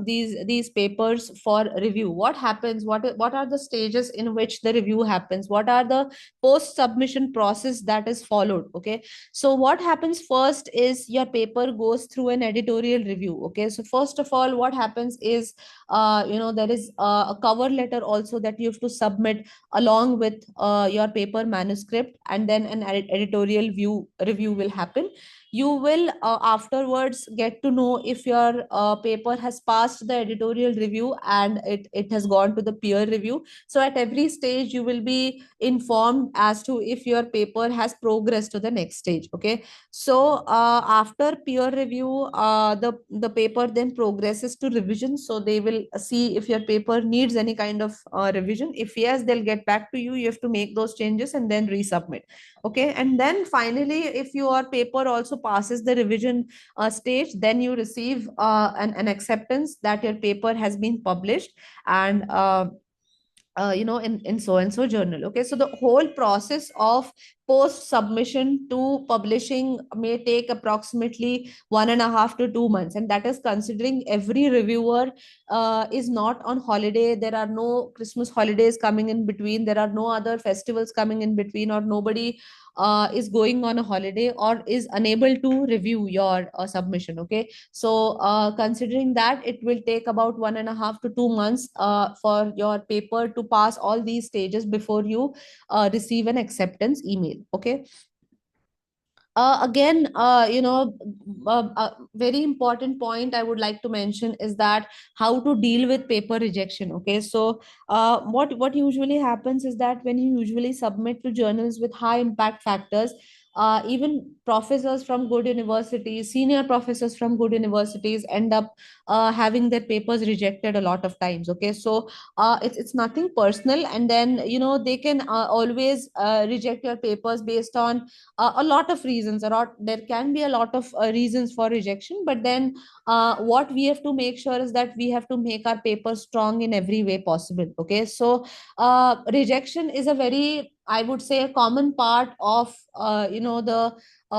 these papers for review? What happens? What are the stages in which the review happens? What are the post submission process that is followed? Okay, so what happens first is your paper goes through an editorial review. Okay, so first of all, what happens is there is a cover letter also that you have to submit along with your paper manuscript, and then an editorial view review will happen. You will afterwards get to know if your paper has passed the editorial review and it has gone to the peer review. So at every stage you will be informed as to if your paper has progressed to the next stage. Okay, so after peer review, the paper then progresses to revision. So they will see if your paper needs any kind of revision. If yes, they'll get back to you. You have to make those changes and then resubmit. Okay, and then finally, if your paper also passes the revision stage, then you receive an acceptance that your paper has been published, and in so and so journal. Okay, so the whole process of post submission to publishing may take approximately 1.5 to 2 months, and that is considering every reviewer is not on holiday. There are no Christmas holidays coming in between, there are no other festivals coming in between, or nobody is going on a holiday or is unable to review your submission. Okay, so considering that, it will take about 1.5 to 2 months for your paper to pass all these stages before you receive an acceptance email. Okay, again, a very important point I would like to mention is that how to deal with paper rejection. Okay, so what usually happens is that when you usually submit to journals with high impact factors, even professors from good universities, senior professors from good universities end up having their papers rejected a lot of times. Okay, so it's nothing personal, and then they can always reject your papers based on a lot of reasons. There can be a lot of reasons for rejection, but then what we have to make sure is that we have to make our paper strong in every way possible. Okay, so rejection is a very, I would say, a common part of the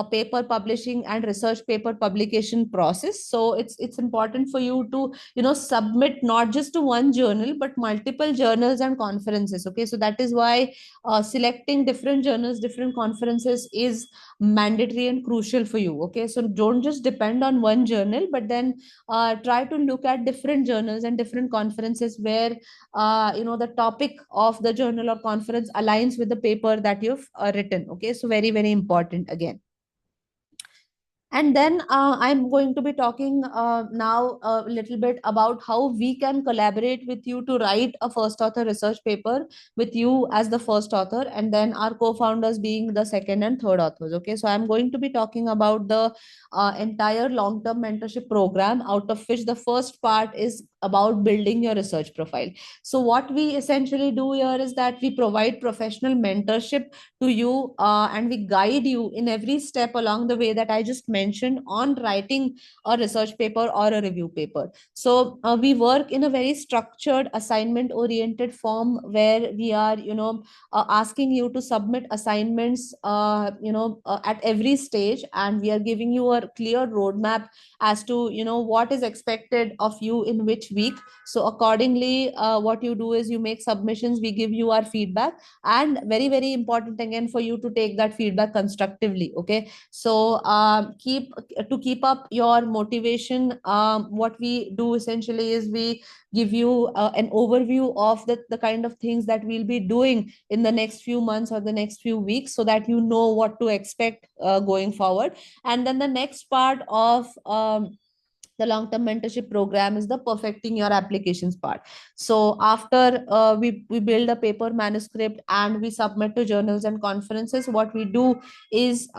paper publishing and research paper publication process. So it's important for you to submit not just to one journal but multiple journals and conferences. Okay, so that is why selecting different journals, different conferences is mandatory and crucial for you. Okay, so don't just depend on one journal, but then try to look at different journals and different conferences where the topic of the journal or conference aligns with the paper that you've written. Okay, so very, very important again. And then I'm going to be talking now a little bit about how we can collaborate with you to write a first author research paper with you as the first author, and then our co-founders being the second and third authors. Okay, so I'm going to be talking about the entire long-term mentorship program, out of which the first part is about building your research profile. So what we essentially do here is that we provide professional mentorship to you, and we guide you in every step along the way that I just mentioned on writing a research paper or a review paper. So we work in a very structured assignment oriented form where we are asking you to submit assignments at every stage, and we are giving you a clear roadmap as to what is expected of you in which week. So accordingly, what you do is you make submissions, we give you our feedback, and very, very important again for you to take that feedback constructively. Okay, so keep up your motivation. What we do essentially is we give you an overview of the kind of things that we'll be doing in the next few months or the next few weeks, so that you know what to expect going forward. And then the next part of the long term mentorship program is the perfecting your applications part. So after we build a paper manuscript and we submit to journals and conferences, what we do is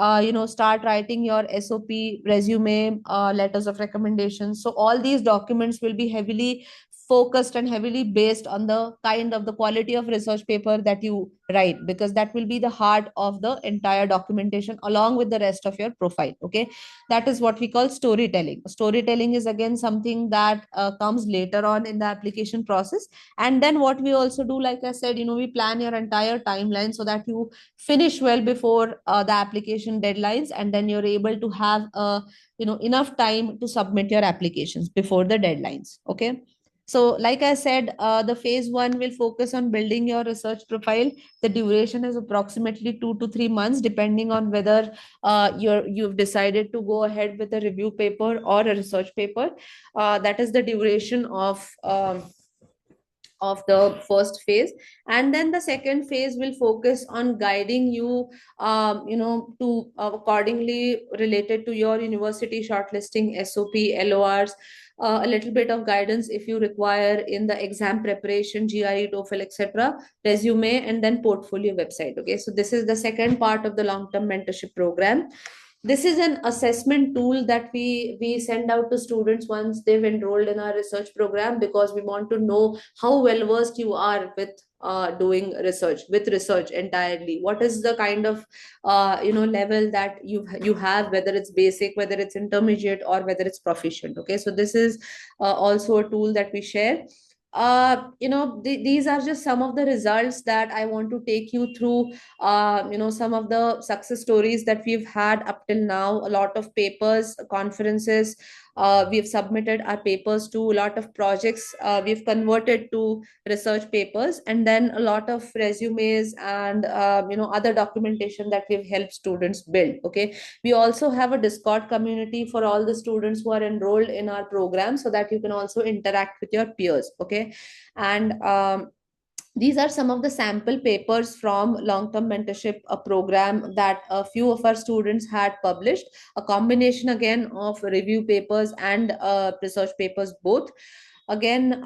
start writing your SOP, resume, letters of recommendation. So all these documents will be heavily focused and heavily based on the kind of the quality of research paper that you write, because that will be the heart of the entire documentation along with the rest of your profile. Okay, that is what we call storytelling. Storytelling is again something that comes later on in the application process. And then what we also do, like I said, we plan your entire timeline so that you finish well before the application deadlines, and then you're able to have enough time to submit your applications before the deadlines. Okay, so like I said, the phase one will focus on building your research profile. The duration is approximately 2 to 3 months, depending on whether you've decided to go ahead with a review paper or a research paper. That is the duration of the first phase. And then the second phase will focus on guiding you to accordingly related to your university shortlisting, SOP, LORs, a little bit of guidance if you require in the exam preparation, GRE, TOEFL, etc., resume, and then portfolio website. Okay, so this is the second part of the long term mentorship program. This is an assessment tool that we send out to students once they've enrolled in our research program, because we want to know how well versed you are with doing research, with research entirely. What is the kind of level that you have, whether it's basic, whether it's intermediate, or whether it's proficient. Okay, so this is also a tool that we share. These are just some of the results that I want to take you through. Some of the success stories that we've had up till now. A lot of papers, conferences, we've submitted our papers to. A lot of projects we've converted to research papers, and then a lot of resumes and other documentation that we've helped students build. Okay, we also have a Discord community for all the students who are enrolled in our program, so that you can also interact with your peers. Okay, and these are some of the sample papers from long-term mentorship, a program that a few of our students had published, a combination again of review papers and research papers both. Again,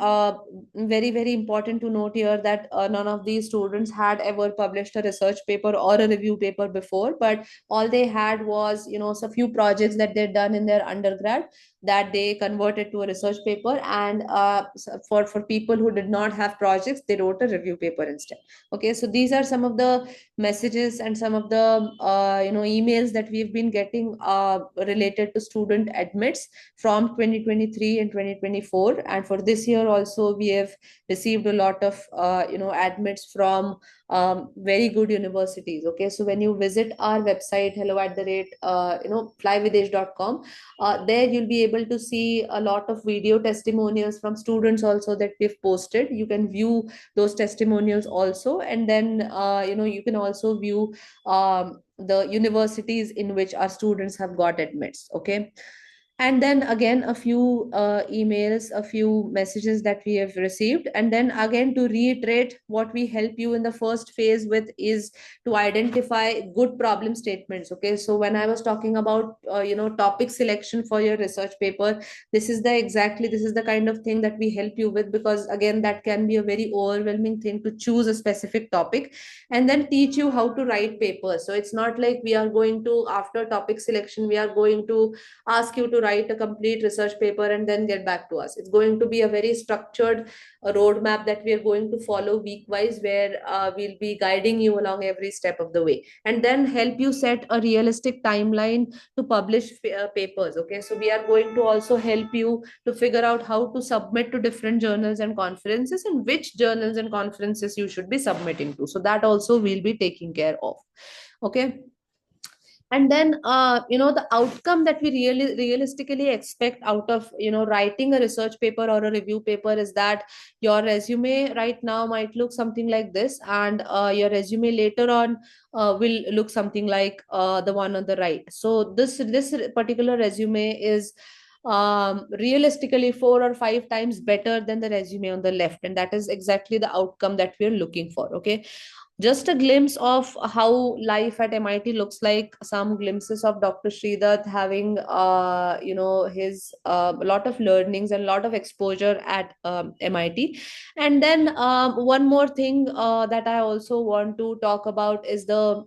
very, very important to note here that none of these students had ever published a research paper or a review paper before, but all they had was, a few projects that they'd done in their undergrad that they converted to a research paper. And for people who did not have projects, they wrote a review paper instead. Okay, so these are some of the messages and some of the emails that we've been getting related to student admits from 2023 and 2024. And for this year also, we have received a lot of admits from very good universities. Okay, so when you visit our website, hello at the rate flyvidage.com, there you'll be able to see a lot of video testimonials from students also that we've posted. You can view those testimonials also, and then you can also view the universities in which our students have got admits. Okay, and then again a few emails, a few messages that we have received. And then again, to reiterate, what we help you in the first phase with is to identify good problem statements. Okay, so when I was talking about topic selection for your research paper, this is the kind of thing that we help you with, because again, that can be a very overwhelming thing to choose a specific topic and then teach you how to write papers. So it's not like we are going to, after topic selection, we are going to ask you to write a complete research paper and then get back to us. It's going to be a very structured roadmap that we are going to follow week wise, where we'll be guiding you along every step of the way, and then help you set a realistic timeline to publish papers. Okay, so we are going to also help you to figure out how to submit to different journals and conferences, and which journals and conferences you should be submitting to. So that also we'll be taking care of. Okay, and then the outcome that we really realistically expect out of writing a research paper or a review paper is that your resume right now might look something like this, and your resume later on will look something like the one on the right. So this particular resume is realistically 4 or 5 times better than the resume on the left, and that is exactly the outcome that we're looking for. Okay, just a glimpse of how life at MIT looks like. Some glimpses of Dr. Sridhar having, his a lot of learnings and a lot of exposure at MIT. And then one more thing that I also want to talk about is the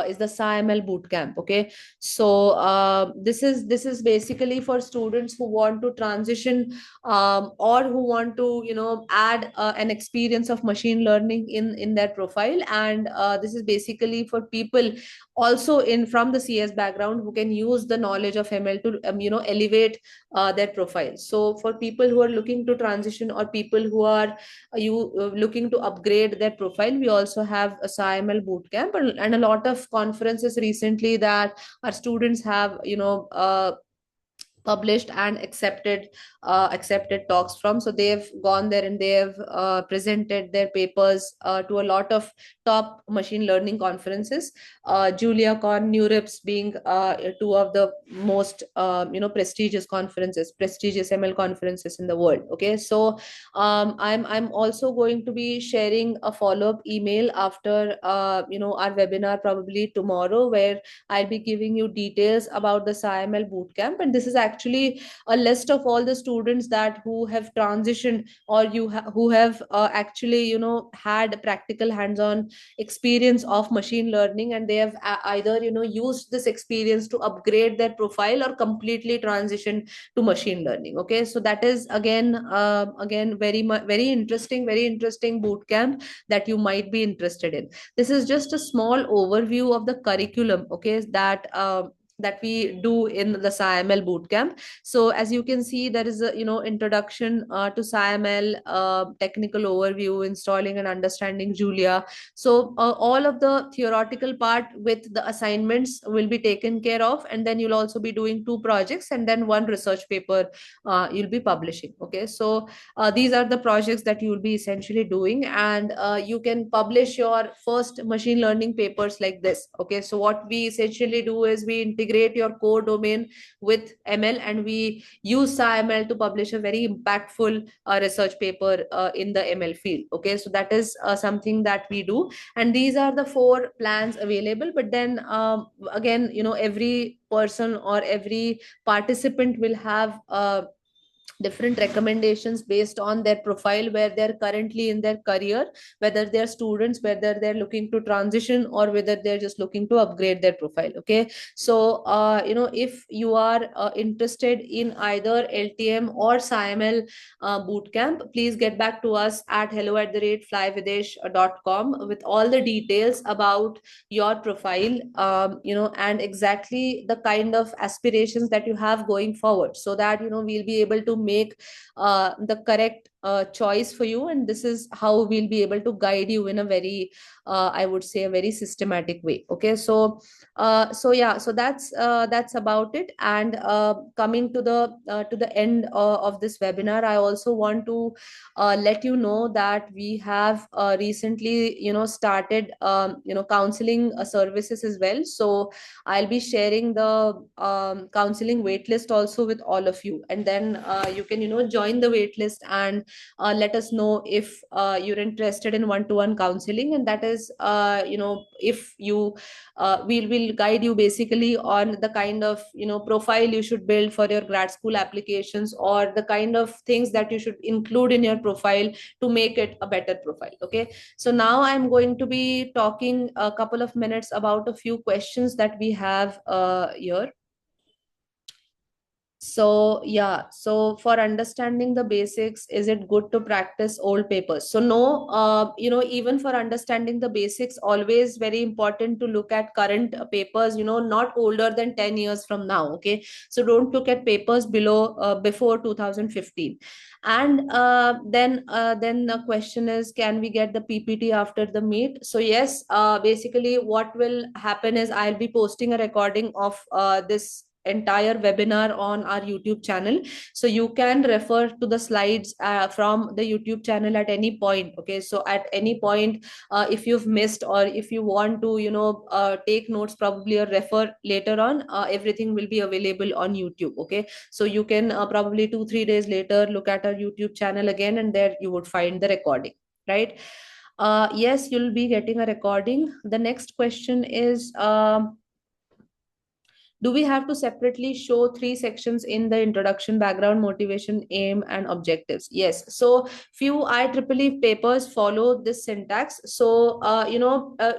is the SciML Bootcamp. Okay, so this is basically for students who want to transition, or who want to add an experience of machine learning in their profile. And this is basically for people also in from the CS background who can use the knowledge of ML to elevate their profile. So for people who are looking to transition, or people who are looking to upgrade their profile, we also have a SciML Bootcamp, and a lot of conferences recently that our students have published and accepted talks from. So they've gone there and they've presented their papers to a lot of top machine learning conferences, Julia Con, NeurIPS being two of the most prestigious conferences, prestigious ML conferences in the world. Okay, so I'm also going to be sharing a follow-up email after our webinar, probably tomorrow, where I'll be giving you details about the SciML Bootcamp. And this is actually a list of all the students that who have transitioned, or who have actually had practical hands-on experience of machine learning, and they have either used this experience to upgrade their profile or completely transition to machine learning. Okay, so that is again very interesting boot camp that you might be interested in. This is just a small overview of the curriculum, okay, that we do in the SciML Bootcamp. So as you can see, there is a introduction to SciML, technical overview, installing and understanding Julia. So all of the theoretical part with the assignments will be taken care of, and then you'll also be doing 2 projects and then 1 research paper you'll be publishing. Okay, so these are the projects that you will be essentially doing, and you can publish your first machine learning papers like this. Okay, so what we essentially do is we integrate your core domain with ML, and we use SciML to publish a very impactful research paper in the ML field. Okay, so that is something that we do, and these are the 4 plans available. But then again, every person or every participant will have different recommendations based on their profile, where they're currently in their career, whether they're students, whether they're looking to transition, or whether they're just looking to upgrade their profile. Okay, so if you are interested in either LTM or SciML bootcamp, please get back to us at hello@flyvidesh.com with all the details about your profile, and exactly the kind of aspirations that you have going forward, so that we'll be able to make the correct choice for you. And this is how we'll be able to guide you in a very I would say a very systematic way. Okay, so yeah, so that's about it. And coming to the end of this webinar, I also want to let you know that we have recently started counseling services as well. So I'll be sharing the counseling waitlist also with all of you, and then you can join the waitlist and let us know if you're interested in one-to-one counseling. And that is if you will guide you basically on the kind of profile you should build for your grad school applications, or the kind of things that you should include in your profile to make it a better profile. Okay, so now I'm going to be talking a couple of minutes about a few questions that we have here. So yeah, so for understanding the basics, is it good to practice old papers? So no, even for understanding the basics, always very important to look at current papers, not older than 10 years from now. Okay, so don't look at papers before 2015. And then the question is, can we get the PPT after the meet? So yes, basically what will happen is I'll be posting a recording of this entire webinar on our YouTube channel. So you can refer to the slides from the YouTube channel at any point. Okay, so at any point, if you've missed, or if you want to take notes probably, or refer later on, everything will be available on YouTube. Okay, so you can probably 2-3 days later look at our YouTube channel again, and there you would find the recording, right? Yes, you'll be getting a recording. The next question is, Do we have to separately show three sections in the introduction, background, motivation, aim, and objectives? Yes. So few IEEE papers follow this syntax. So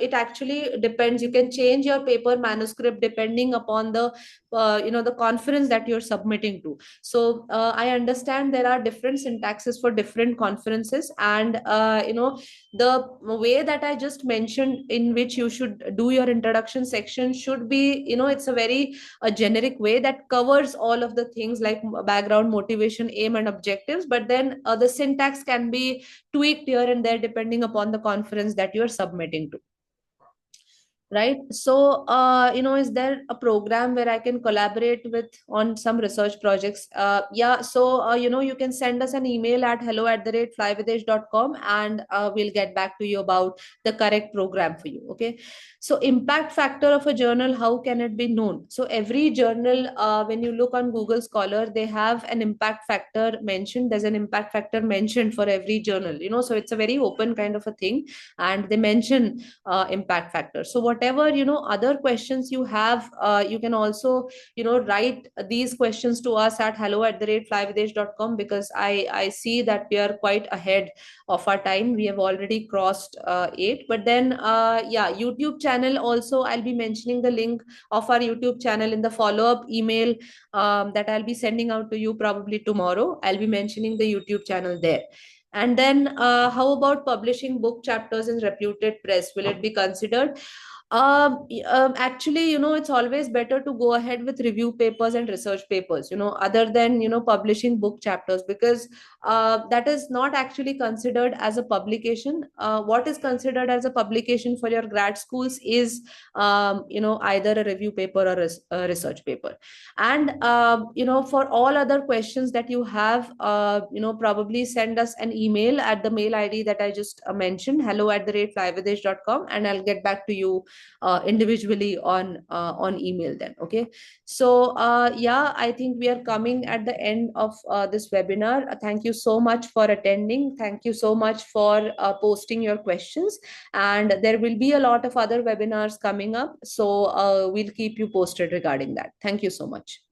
it actually depends. You can change your paper manuscript depending upon the the conference that you're submitting to. So I understand there are different syntaxes for different conferences, and the way that I just mentioned, in which you should do your introduction section, should be, it's a very generic way that covers all of the things like background, motivation, aim, and objectives. But then the syntax can be tweaked here and there depending upon the conference that you are submitting to. Right. So is there a program where I can collaborate with on some research projects? Yeah. So you can send us an email at hello@flywithesh.com, and we'll get back to you about the correct program for you. Okay. So impact factor of a journal, how can it be known? So every journal, when you look on Google Scholar, they have an impact factor mentioned. There's an impact factor mentioned for every journal, so it's a very open kind of a thing, and they mention impact factor. So whatever other questions you have, you can also write these questions to us at hello@flywithesh.com, because I see that we are quite ahead of our time. We have already crossed 8. But then yeah, YouTube channel also, I'll be mentioning the link of our YouTube channel in the follow-up email that I'll be sending out to you probably tomorrow. I'll be mentioning the YouTube channel there. And then how about publishing book chapters in reputed press? Will it be considered? Actually, it's always better to go ahead with review papers and research papers, other than, publishing book chapters, because that is not actually considered as a publication. What is considered as a publication for your grad schools is, either a review paper or a research paper. And, for all other questions that you have, probably send us an email at the mail ID that I just mentioned, hello@flywithesh.com, and I'll get back to you individually on email then. Okay. So yeah, I think we are coming at the end of this webinar. Thank you so much for attending. Thank you so much for posting your questions, and there will be a lot of other webinars coming up, so we'll keep you posted regarding that. Thank you so much.